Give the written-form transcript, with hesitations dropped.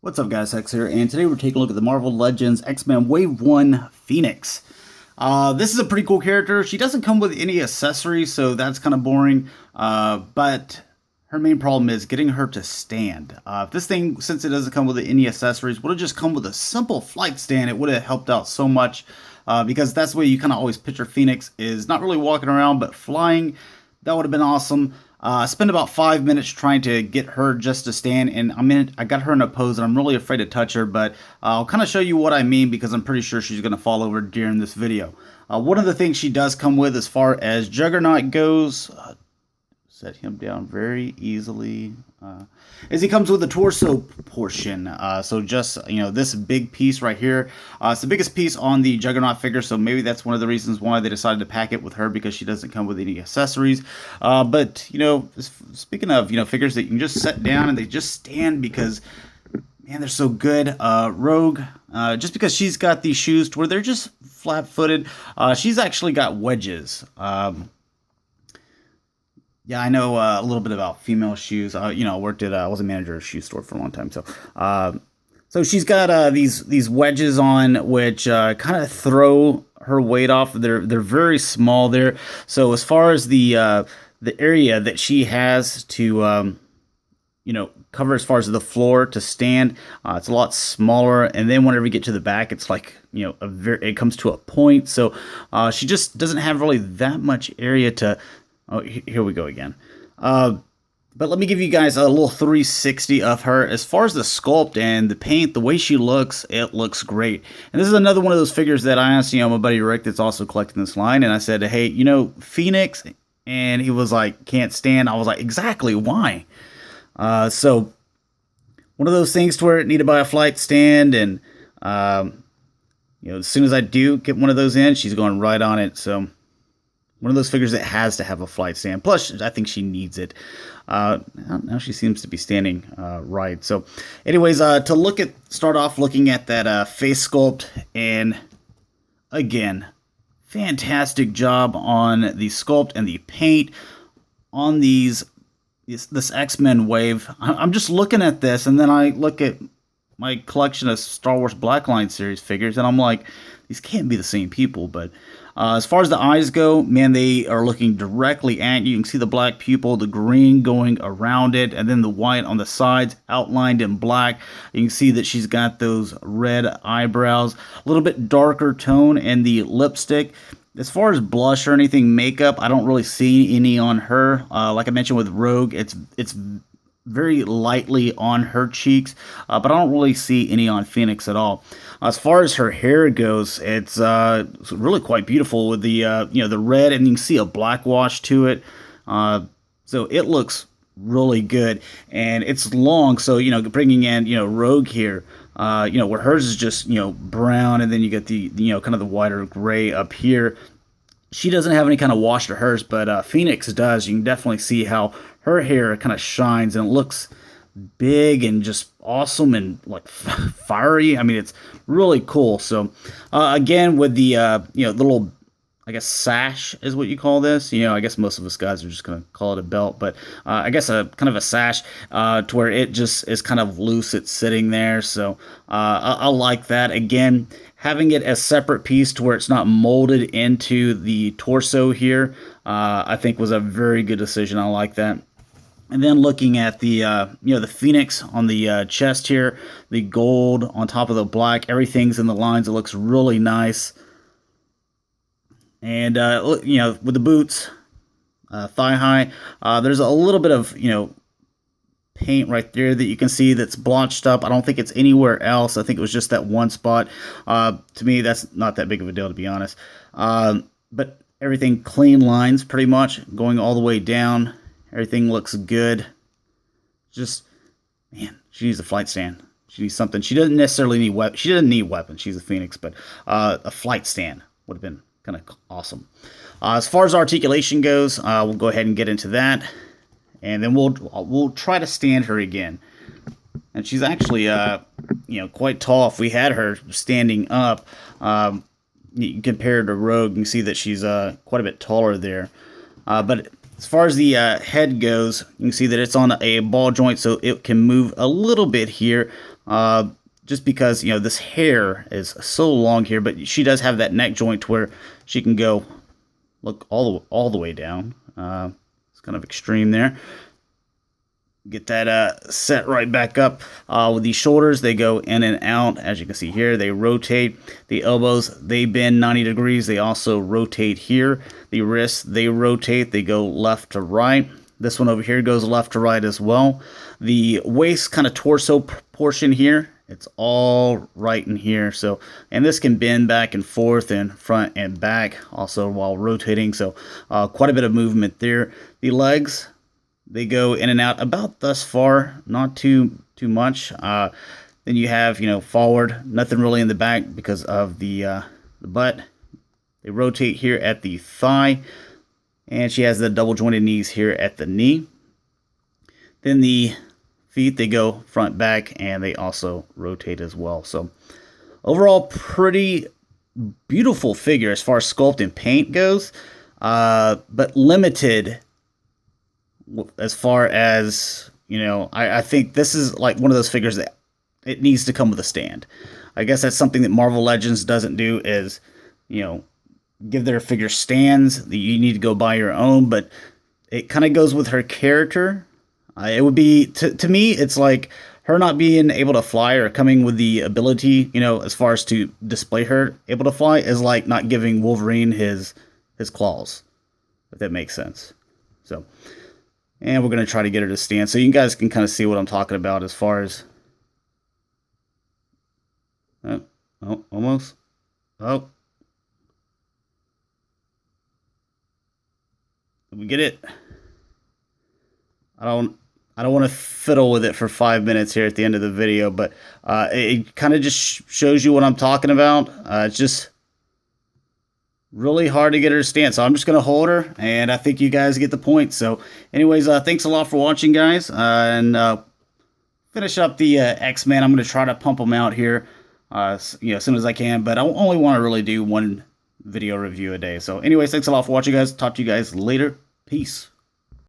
What's up guys, Hex here, and today we're taking a look at the Marvel Legends X-Men Wave 1 Phoenix. This is a pretty cool character. She doesn't come with any accessories, so that's kind of boring, but her main problem is getting her to stand. If this thing, since it doesn't come with any accessories, would have just come with a simple flight stand, it would have helped out so much, because that's the way you kind of always picture Phoenix, is not really walking around, but flying. That would have been awesome. I spent about 5 minutes trying to get her just to stand, and I got her in a pose, and I'm really afraid to touch her, but I'll kind of show you what I mean because I'm pretty sure she's going to fall over during this video. One of the things she does come with as far as Juggernaut goes, set him down very easily, is he comes with a torso portion. So just, this big piece right here, it's the biggest piece on the Juggernaut figure, so maybe that's one of the reasons why they decided to pack it with her, because she doesn't come with any accessories. But speaking of figures that you can just set down and they just stand, because man, they're so good. Rogue, just because she's got these shoes to where they're just flat-footed, she's actually got wedges. Yeah, I know a little bit about female shoes. I worked at I was a manager at a shoe store for a long time. So she's got these wedges on, which kind of throw her weight off. They're very small there. So as far as the area that she has to cover as far as the floor to stand, it's a lot smaller. And then whenever you get to the back, it's like it comes to a point. So she just doesn't have really that much area to. Oh, here we go again. But let me give you guys a little 360 of her. As far as the sculpt and the paint, the way she looks, it looks great. And this is another one of those figures that I asked, my buddy Rick that's also collecting this line. And I said, hey, Phoenix. And he was like, can't stand. I was like, exactly, why? So one of those things to where it needed to buy a flight stand. And, as soon as I do get one of those in, she's going right on it. So one of those figures that has to have a flight stand. Plus, I think she needs it. Now she seems to be standing right. So, anyways, start off looking at that face sculpt, and again, fantastic job on the sculpt and the paint on this X-Men wave. I'm just looking at this, and then I look at my collection of Star Wars Blackline series figures, and I'm like, these can't be the same people, but as far as the eyes go, man, they are looking directly at you. You can see the black pupil, the green going around it, and then the white on the sides outlined in black. You can see that she's got those red eyebrows, a little bit darker tone in the lipstick. As far as blush or anything, makeup, I don't really see any on her. Like I mentioned with Rogue, it's very lightly on her cheeks, but I don't really see any on Phoenix at all. As far as her hair goes, it's really quite beautiful with the the red, and you can see a black wash to it. So it looks really good, and it's long. So bringing in Rogue here, where hers is just brown, and then you get the kind of the whiter gray up here. She doesn't have any kind of wash to hers, but Phoenix does. You can definitely see how her hair kind of shines, and it looks big and just awesome and like fiery. I mean, it's really cool. So again, with the the little, I guess, sash is what you call this. I guess most of us guys are just gonna call it a belt, but I guess a kind of a sash to where it just is kind of loose. It's sitting there, so I like that. Again, having it as separate piece to where it's not molded into the torso here, I think was a very good decision. I like that. And then looking at the the Phoenix on the chest here, the gold on top of the black, everything's in the lines. It looks really nice. And with the boots, thigh high, there's a little bit of paint right there that you can see that's blotched up. I don't think it's anywhere else. I think it was just that one spot. To me, that's not that big of a deal, to be honest. But everything clean lines pretty much going all the way down. Everything looks good. Just, man, she needs a flight stand. She needs something. She doesn't necessarily need weapons. She doesn't need weapons. She's a Phoenix, but a flight stand would have been kind of awesome. As far as articulation goes, we'll go ahead and get into that, and then we'll try to stand her again. And she's actually quite tall. If we had her standing up, compared to Rogue, you can see that she's quite a bit taller there. But As far as the head goes, you can see that it's on a ball joint, so it can move a little bit here. Just because, you know, this hair is so long here, but she does have that neck joint where she can go, look, all the way down. It's kind of extreme there. Get that set right back up. With these shoulders, they go in and out. As you can see here, they rotate. The elbows, they bend 90 degrees. They also rotate here. The wrists, they rotate. They go left to right. This one over here goes left to right as well. The waist kind of torso portion here, it's all right in here. So, and this can bend back and forth and front and back also while rotating. So quite a bit of movement there. The legs, they go in and out about thus far, not too much. Then you have, you know, forward, nothing really in the back because of the butt. They rotate here at the thigh, and she has the double jointed knees here at the knee. Then the feet, they go front, back, and they also rotate as well. So overall, pretty beautiful figure as far as sculpt and paint goes, but limited as far as, you know, I think this is like one of those figures that it needs to come with a stand. I guess that's something that Marvel Legends doesn't do, is, you know, give their figure stands. You need to go buy your own, but it kind of goes with her character. It would be, to me, it's like her not being able to fly or coming with the ability, you know, as far as to display her able to fly, is like not giving Wolverine his claws, if that makes sense. So, and we're going to try to get her to stand so you guys can kind of see what I'm talking about as far as, oh, almost, oh, did we get it? I don't want to fiddle with it for 5 minutes here at the end of the video, but it kind of just shows you what I'm talking about. It's just really hard to get her to stand, so I'm just going to hold her, and I think you guys get the point. So anyways, thanks a lot for watching, guys, and finish up the X-Men. I'm going to try to pump them out here you know, as soon as I can, but I only want to really do one video review a day. So anyways, thanks a lot for watching, guys. Talk to you guys later. Peace.